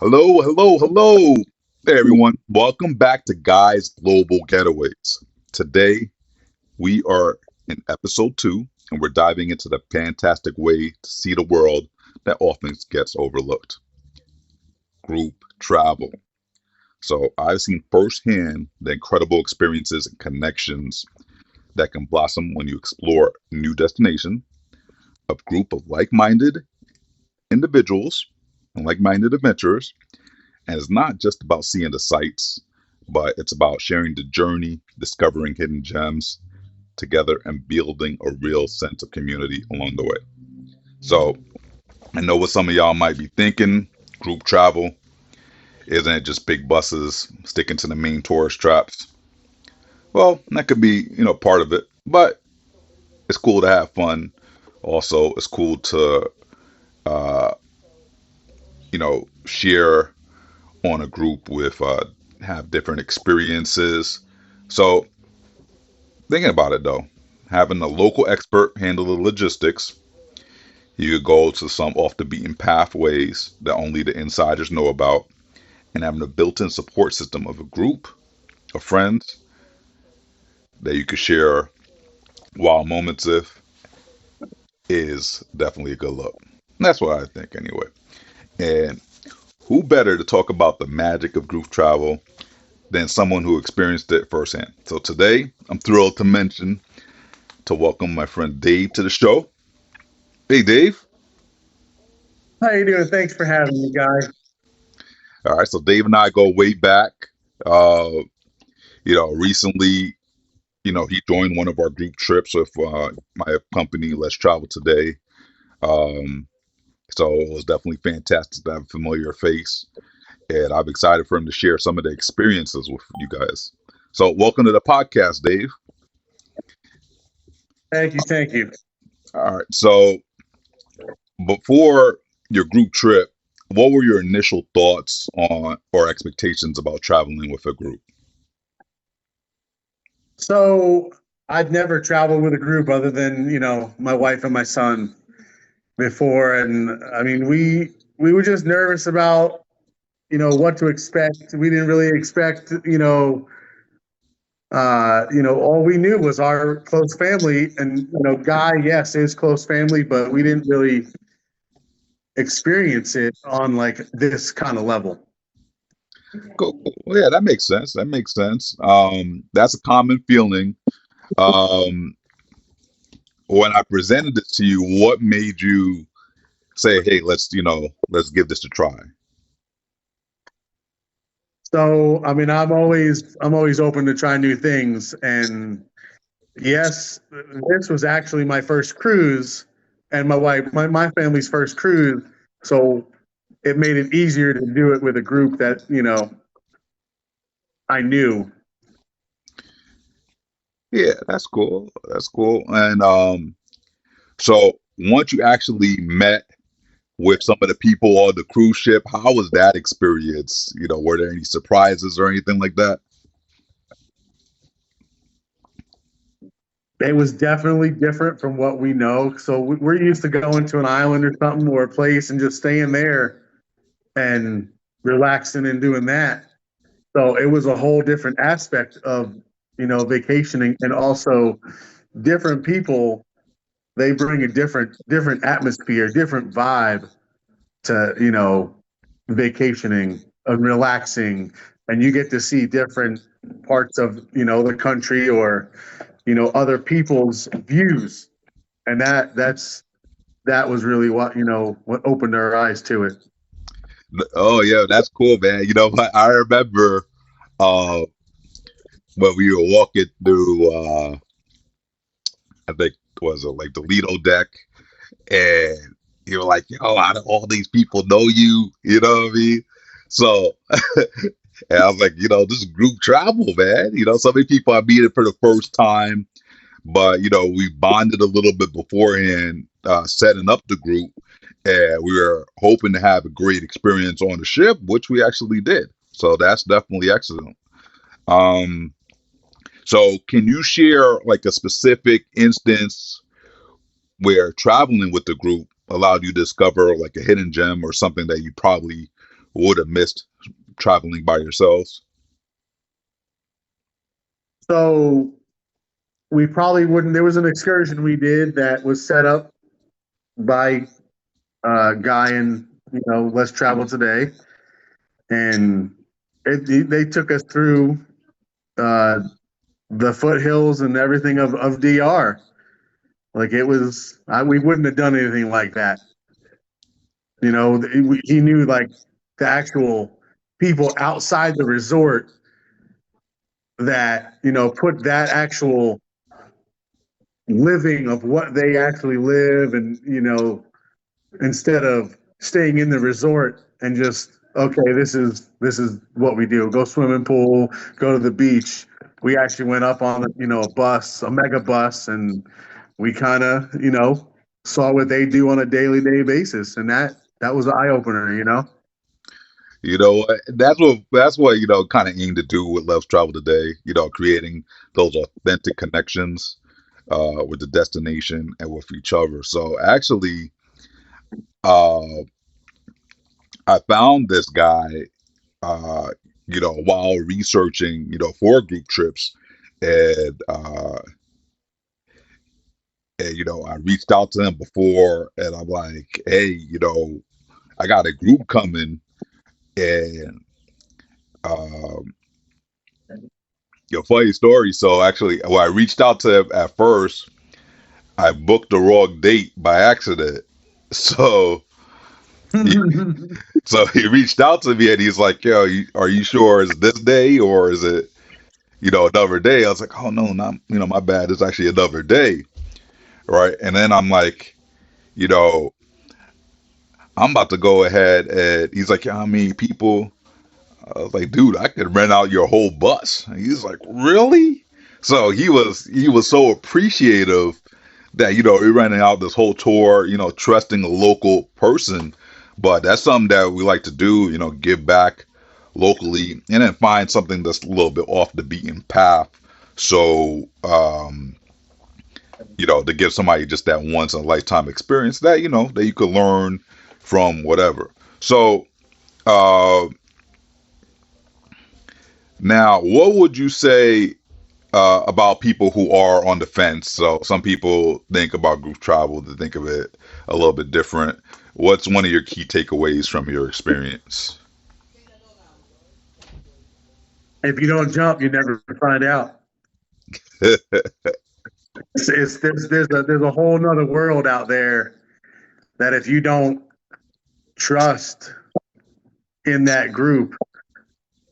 Hello, hello, hello. Hey everyone. Welcome back to Guys Global Getaways. Today we are in episode 2 and we're diving into the fantastic way to see the world that often gets overlooked. Group travel. So I've seen firsthand the incredible experiences and connections that can blossom when you explore a new destination, a group of like-minded individuals and like-minded adventurers. And it's not just about seeing the sights, but it's about sharing the journey, discovering hidden gems together, and building a real sense of community along the way. So I know what some of y'all might be thinking. Group travel, isn't it just big buses sticking to the main tourist traps? Well, that could be, part of it, but it's cool to have fun. Also, it's cool to, uh, share on a group with have different experiences. So thinking about it though, having a local expert handle the logistics, you could go to some off the beaten pathways that only the insiders know about, and having a built-in support system of a group of friends that you could share wild moments with is definitely a good look. That's what I think anyway. And who better to talk about the magic of group travel than someone who experienced it firsthand? So today, I'm thrilled to welcome my friend Dave to the show. Hey, Dave. How you doing? Thanks for having me, guys. All right, so Dave and I go way back. Uh, recently, he joined one of our group trips with my company, Let's Travel Today. Um, so it was definitely fantastic to have a familiar face, and I'm excited for him to share some of the experiences with you guys. So, welcome to the podcast, Dave. Thank you, thank you. All right, so before your group trip, what were your initial thoughts on or expectations about traveling with a group? So I'd never traveled with a group other than my wife and my son before, and I mean we were just nervous about what to expect. We didn't really expect all we knew was our close family, and Guy, yes, is close family, but we didn't really experience it on like this kind of level. Cool. Well, yeah, that makes sense. That makes sense. That's a common feeling. Um, when I presented it to you, what made you say, "Hey, let's give this a try"? So, I mean, I'm always open to try new things, and yes, this was actually my first cruise, and my family's first cruise. So it made it easier to do it with a group that I knew. Yeah, that's cool. That's cool. And so once you actually met with some of the people on the cruise ship, how was that experience? Were there any surprises or anything like that? It was definitely different from what we know. So we're used to going to an island or something or a place and just staying there and relaxing and doing that. So it was a whole different aspect of vacationing, and also different people, they bring a different atmosphere, different vibe to vacationing and relaxing, and you get to see different parts of the country, or other people's views, and that was really what opened our eyes to it. Oh yeah, that's cool, man. What I remember uh when we were walking through I think was it like the Lido deck, and you were like, yo, how do all these people know you? You know what I mean? So and I was like, this is group travel, man. So many people I meeting for the first time, but we bonded a little bit beforehand, setting up the group, and we were hoping to have a great experience on the ship, which we actually did. So that's definitely excellent. Um, so can you share like a specific instance where traveling with the group allowed you to discover like a hidden gem or something that you probably would have missed traveling by yourselves? So we probably wouldn't. There was an excursion we did that was set up by Guy and Let's Travel Today, and they took us through uh, the foothills and everything of DR. Like it was, we wouldn't have done anything like that. He knew like the actual people outside the resort that put that actual living of what they actually live, and instead of staying in the resort and just, okay, this is what we do, go swimming pool, go to the beach. We actually went up on a bus, a mega bus, and we kind of saw what they do on a daily day basis, and that was an eye opener. You know what? That's what kind of aim to do with Let's Travel Today. Creating those authentic connections with the destination and with each other. So actually, uh, I found this guy, uh, while researching, for group trips, and I reached out to him before, and I'm like, hey, I got a group coming, and um, funny story. So actually, when I reached out to him at first, I booked the wrong date by accident. So he, so he reached out to me and he's like, "Yo, are you sure it's this day or is it another day?" I was like, "Oh no, not my bad. It's actually another day, right?" And then I'm like, you know, I'm about to go ahead and he's like, "Yeah, how many people?" I was like, "Dude, I could rent out your whole bus." And he's like, "Really?" So he was so appreciative that we're running out this whole tour, trusting a local person. But that's something that we like to do, give back locally and then find something that's a little bit off the beaten path. So, to give somebody just that once in a lifetime experience that, that you could learn from whatever. So, uh, now, what would you say about people who are on the fence? So some people think about group travel, they think of it a little bit different. What's one of your key takeaways from your experience? If you don't jump, you never find out. There's a whole nother world out there that if you don't trust in that group,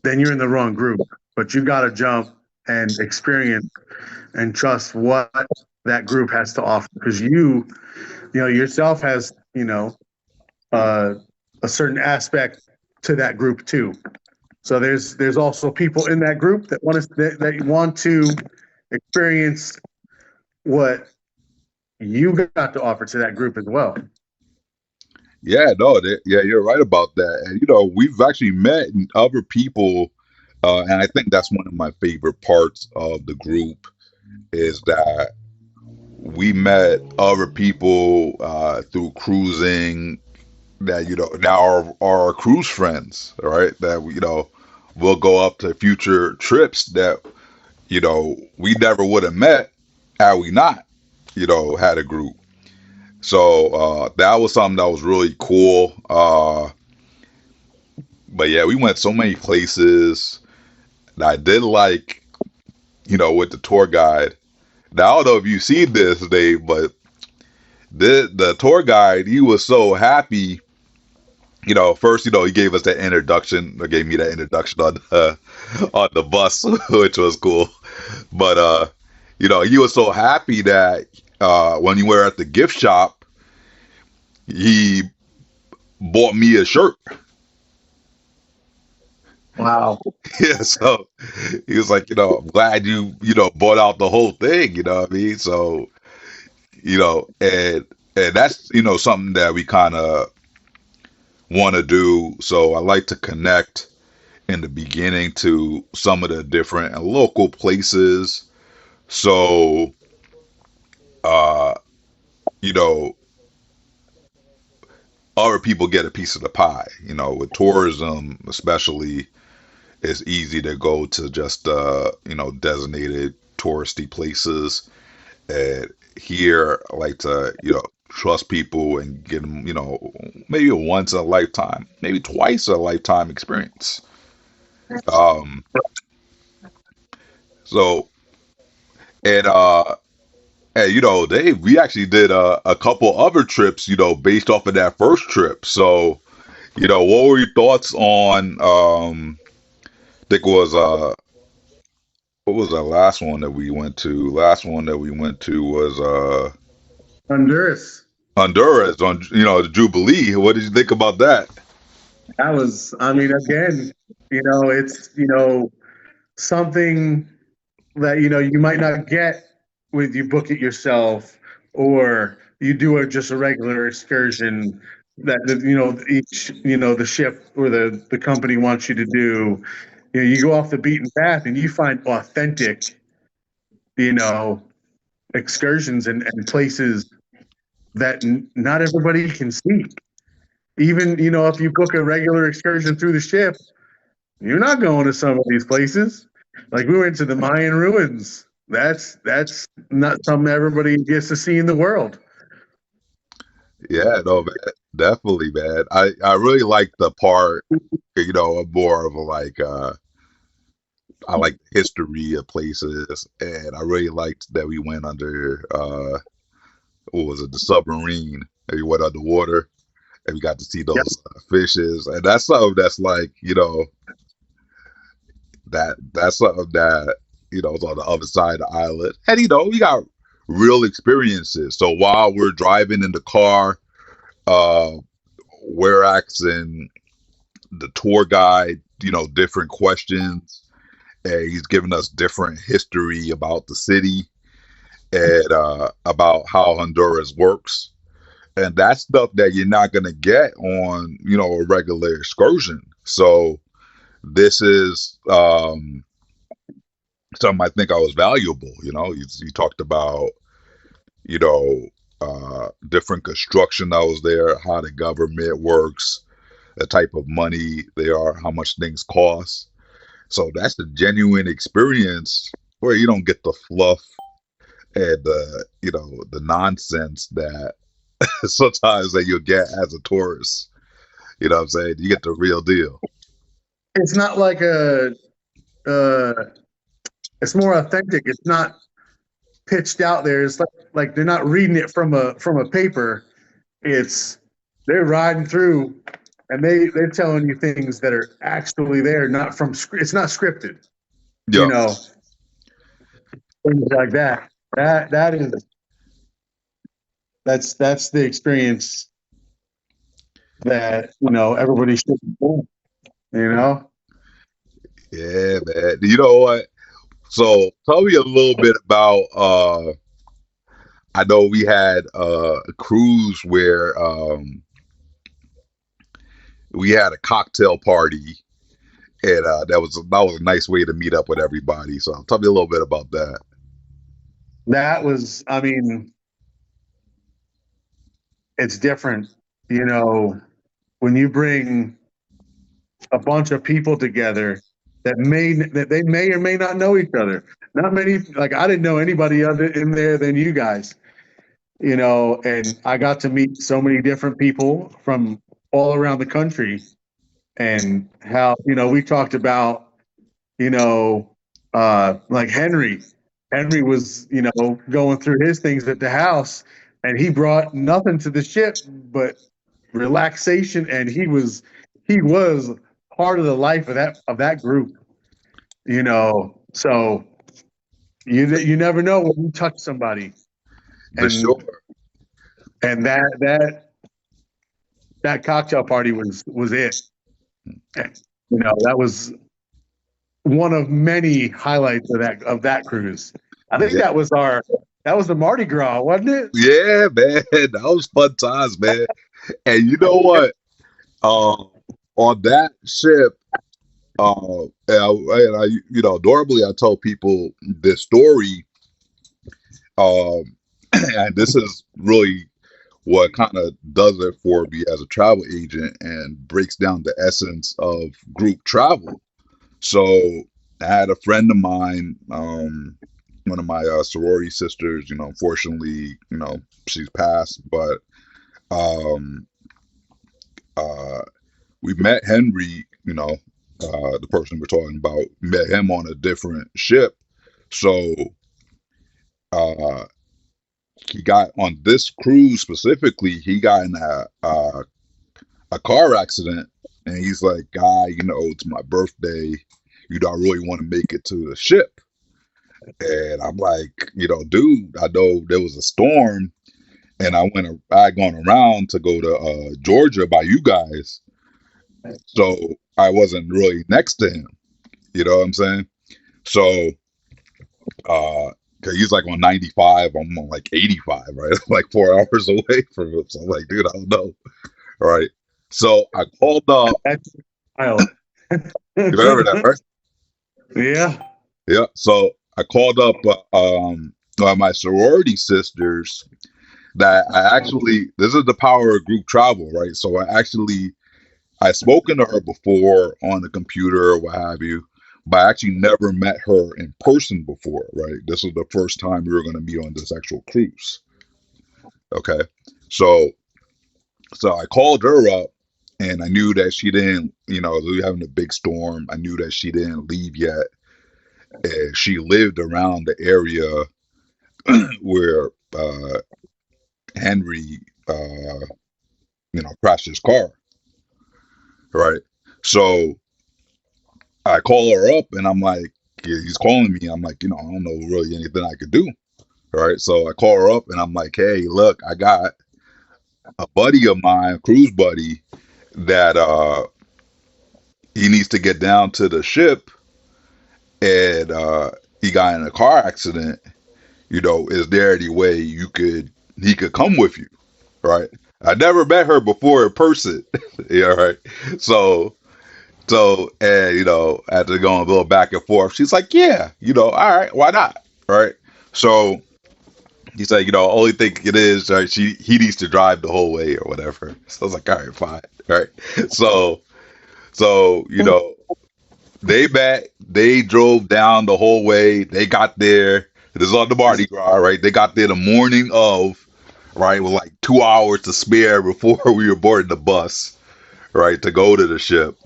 then you're in the wrong group. But you got to jump and experience and trust what that group has to offer, because yourself has uh, a certain aspect to that group too. So there's also people in that group that want to experience what you got to offer to that group as well. Yeah, no, yeah, you're right about that. And we've actually met other people, and I think that's one of my favorite parts of the group is that we met other people through cruising that now are our cruise friends, right? That we'll go up to future trips that we never would have met had we not had a group. So that was something that was really cool. But yeah, we went so many places that I did like with the tour guide. Now I don't know if you see this, Dave, but the tour guide, he was so happy. First, he gave us that introduction, or gave me that introduction on the bus, which was cool. But he was so happy that when we were at the gift shop, he bought me a shirt. Wow. Yeah, so he was like, I'm glad you bought out the whole thing. You know what I mean? So and that's something that we kind of want to do. So I like to connect in the beginning to some of the different and local places. So, uh, you know, other people get a piece of the pie. You know, with tourism, especially, it's easy to go to just designated touristy places. And here, I like to trust people and get them maybe a once in a lifetime, maybe twice a lifetime experience. Um, so and Dave, we actually did a couple other trips, based off of that first trip. So, what were your thoughts on I think it was what was the last one that we went to? Last one that we went to was Honduras. Honduras on the Jubilee. What did you think about that? That was, I mean, again, it's, something that, you might not get with you book it yourself or you do just a regular excursion that, each, the ship or the company wants you to do. You go off the beaten path and you find authentic, you know, excursions and places that not everybody can see. Even, if you book a regular excursion through the ship, you're not going to some of these places. Like we went to the Mayan ruins. That's not something everybody gets to see in the world. Yeah, no, man, definitely, man. I really like the part, more of a I like the history of places, and I really liked that we went under what was it, the submarine, and we went underwater, and we got to see Yep. those fishes, and that's something that's that's something that is on the other side of the island, and we got real experiences. So while we're driving in the car, uh, we're asking the tour guide, different questions, and he's giving us different history about the city and about how Honduras works. And that's stuff that you're not going to get on, a regular excursion. So this is something I think I was valuable. You talked about, you know, different construction that was there, how the government works, the type of money they are, how much things cost. So that's the genuine experience where you don't get the fluff and the nonsense that sometimes that you'll get as a tourist. You know what I'm saying? You get the real deal. It's not like uh, it's more authentic. It's not pitched out there. It's like they're not reading it from a paper. It's they're riding through and they're telling you things that are actually there, not from it's not scripted, you Yeah, know, things like that. That is that's the experience that everybody should do, you know. yeah, man. You know what? So tell me a little bit about I know we had a cruise where we had a cocktail party, and that was a nice way to meet up with everybody. So tell me a little bit about that. That was, I mean, it's different, you know, when you bring a bunch of people together that they may or may not know each other. Not many, like I didn't know anybody other in there than you guys, and I got to meet so many different people from all around the country and how, we talked about, like Henry. Henry was, going through his things at the house and he brought nothing to the ship but relaxation and he was part of the life of that group, So you never know when you touch somebody, For and sure. and that cocktail party was it. That was one of many highlights of that cruise. I think Yeah, that was the Mardi Gras, wasn't it? yeah, man. That was fun times, man. And you know what? On that ship, normally I tell people this story, um, and this is really what kind of does it for me as a travel agent and breaks down the essence of group travel. So I had a friend of mine, one of my sorority sisters. Unfortunately, she's passed, but um, uh, we met Henry. The person we're talking about, met him on a different ship. So uh, he got on this cruise specifically. He got in a car accident, and he's like, "Guy, it's my birthday. I really want to make it to the ship." And I'm like, dude, I know there was a storm, and I had gone around to go to Georgia by you guys, so I wasn't really next to him. You know what I'm saying? So, uh, 'cause he's like on 95, I'm on like 85, right? Like 4 hours away from him. So I'm like, dude, I don't know. All right. So I called up. That's wild. You remember that, right? Yeah. Yeah. So I called up one of my sorority sisters that this is the power of group travel, right? So I spoken to her before on the computer or what have you, but I actually never met her in person before, right? This was the first time we were going to meet on this actual cruise. Okay. So, so I called her up and I knew that she didn't, we were having a big storm. I knew that she didn't leave yet. And she lived around the area where Henry, crashed his car, right? So I call her up and I'm like, yeah, he's calling me. I'm like, I don't know really anything I could do. Right. So I call her up and I'm like, hey, look, I got a buddy of mine, a cruise buddy, that he needs to get down to the ship, and he got in a car accident. Is there any way he could come with you? Right. I never met her before in person. Yeah, right. So and after going a little back and forth, she's like, yeah, all right, why not? Right. So he's like, only thing it is, right, he needs to drive the whole way or whatever. So I was like, all right, fine. Right. So so they drove down the whole way. They got there. This is on the Mardi Gras, right? They got there the morning of, right, with like 2 hours to spare before we were boarding the bus, right, to go to the ship.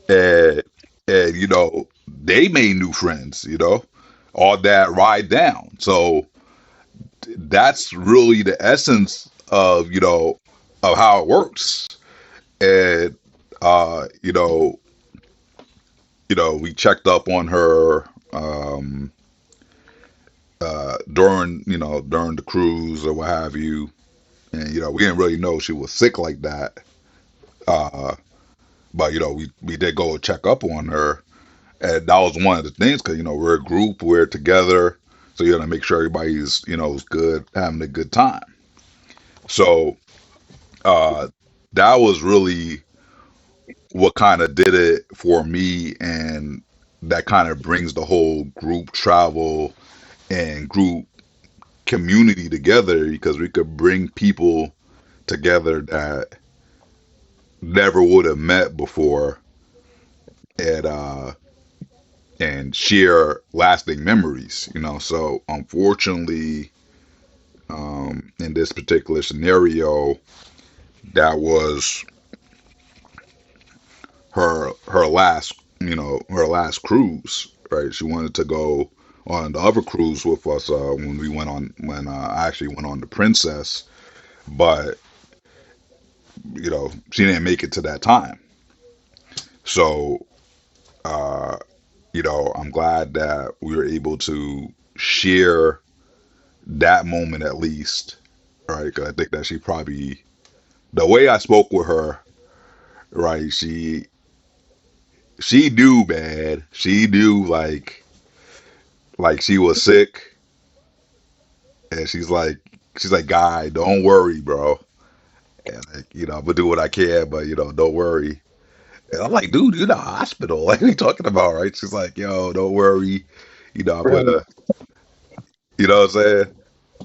And they made new friends, all that ride down. So that's really the essence of of how it works. And uh you know we checked up on her during the cruise or what have you. And we didn't really know she was sick like that. uh but we did go check up on her. And that was one of the things, because we're a group, we're together, so you got to make sure everybody's is good, having a good time. So uh that was really what kind of did it for me, and that kind of brings the whole group travel and group community together, because we could bring people together that never would have met before, and share lasting memories. So unfortunately, in this particular scenario, that was her last cruise. Right, she wanted to go on the other cruise with us when I actually went on the Princess, but she didn't make it to that time. So uh, I'm glad that we were able to share that moment at least, right? Because I think that she probably, the way I spoke with her, right? She knew, man. She knew, like she was sick, and she's like, guy, don't worry, bro. And like, I'm gonna do what I can, but don't worry. And I'm like, dude, you're in the hospital. Like, what are you talking about, right? She's like, yo, don't worry. I'm Right. gonna, you know what I'm saying?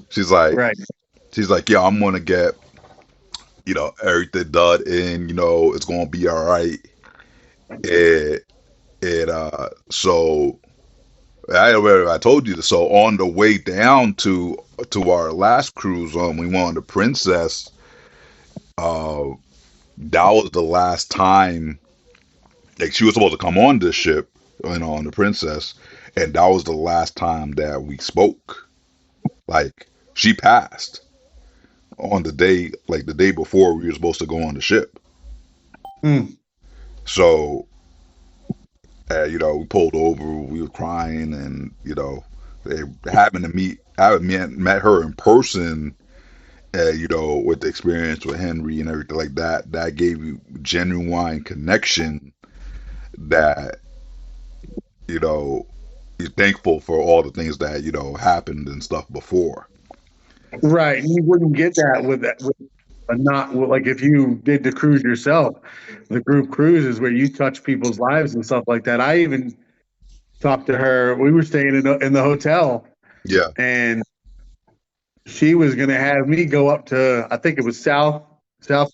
She's like, Right. she's like, yo, I'm gonna get everything done, and it's gonna be all right. And so I told you this. So on the way down to our last cruise, we went on the Princess. Uh, that was the last time. Like she was supposed to come on this ship, on the Princess, and that was the last time that we spoke. Like she passed on the day, like the day before we were supposed to go on the ship. Hmm. So, we pulled over, we were crying, and they having met her in person, with the experience with Henry and everything like that, that gave you genuine connection that, you know, you're thankful for all the things that, happened and stuff before. Right. You wouldn't get that with a not like if you did the cruise yourself. The group cruise is where you touch people's lives and stuff like that. I even talked to her. We were staying in the hotel, Yeah. and she was going to have me go up to, I think it was South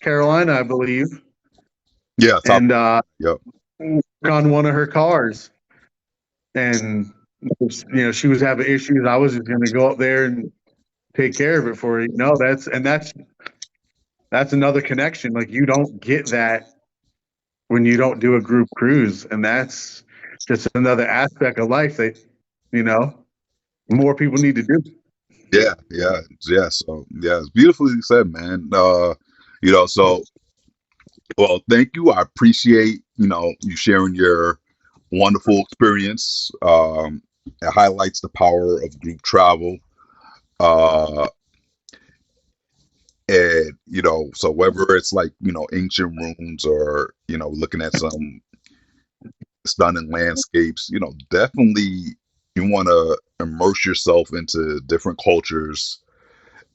Carolina, I believe, Yeah. South. and Yep. work on one of her cars. And she was having issues. I was just going to go up there and take care of it for her. That's another connection. Like you don't get that when you don't do a group cruise, and that's just another aspect of life that you know more people need to do. Yeah. Yeah. Yeah. So yeah, it's beautifully said, man. So well, thank you. I appreciate, you sharing your wonderful experience. It highlights the power of group travel. Uh, and, so whether it's like, ancient ruins or, looking at some stunning landscapes, definitely you want to immerse yourself into different cultures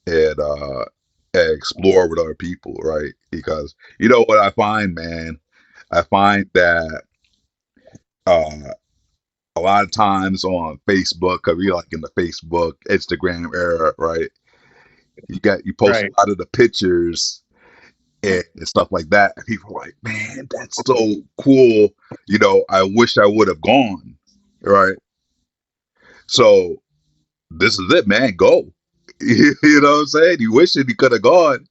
and explore with other people, right? Because you know what I find, man? I find that uh, a lot of times on Facebook, because we like in the Facebook, Instagram era, right? You post Right. a lot of the pictures and stuff like that. And people are like, man, that's so cool. I wish I would have gone, right? So this is it, man. Go. You know what I'm saying? You wish it you could have gone.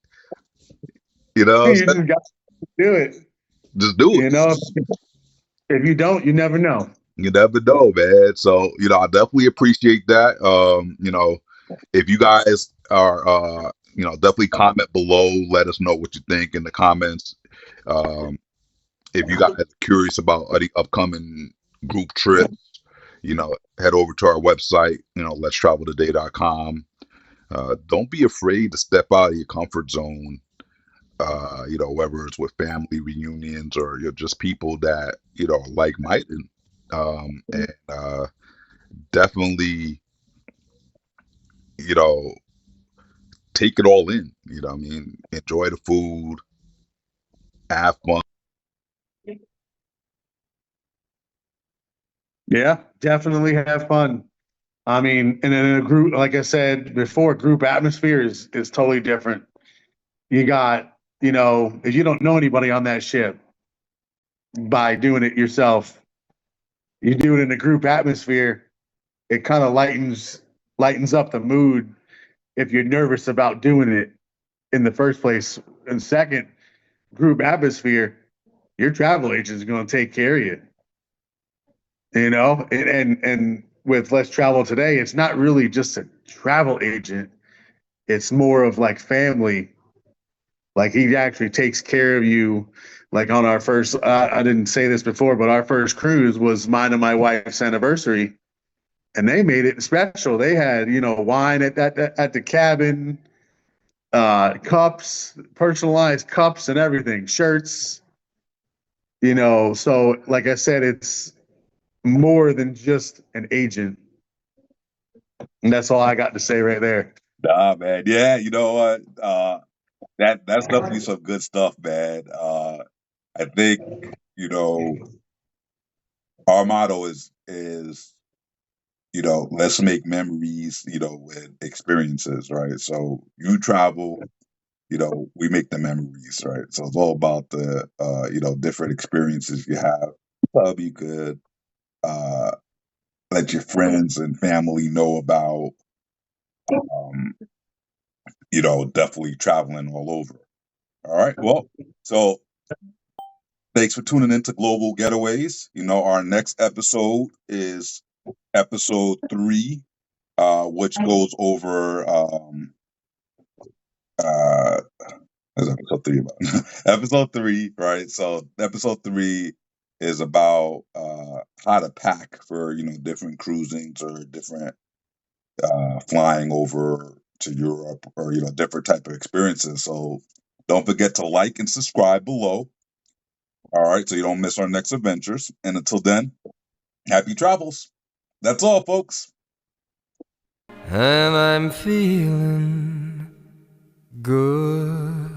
You know what I'm You saying? just got to do it. Just do it. You know, if you don't, you never know. You never know, man. So, I definitely appreciate that. If you guys are, definitely comment below. Let us know what you think in the comments. Um, if you guys are curious about any upcoming group trips, head over to our website, let's traveltoday.com. Don't be afraid to step out of your comfort zone, whether it's with family reunions or you're just people that, are like-minded. And definitely, you know, take it all in. You know what I mean? Enjoy the food, have fun. Yeah, definitely have fun. I mean, and in a group, like I said before, group atmosphere is totally different. You got, if you don't know anybody on that ship, by doing it yourself, you do it in a group atmosphere, it kind of lightens up the mood if you're nervous about doing it in the first place. And second, group atmosphere, your travel agent is going to take care of you. And with Let's Travel Today, it's not really just a travel agent. It's more of like family. Like he actually takes care of you. Like on our first, I didn't say this before, but our first cruise was mine and my wife's anniversary, and they made it special. They had wine at the cabin, cups, personalized cups, and everything, shirts. So like I said, it's more than just an agent, and that's all I got to say right there. Nah, man. Yeah, you know what? That's definitely some good stuff, man. I think you know our motto is let's make memories, with experiences, right? So you travel, we make the memories, right? So it's all about the different experiences you have. Club you could uh, let your friends and family know about. Um, definitely traveling all over. All right. Well, so thanks for tuning into Global Getaways. Our next episode is episode 3, which goes over uh what's episode 3 about? Episode 3, right? So episode 3 is about how to pack for, different cruisings or different flying over to Europe or, different type of experiences. So don't forget to like and subscribe below. All right, so you don't miss our next adventures. And until then, happy travels. That's all, folks. And I'm feeling good.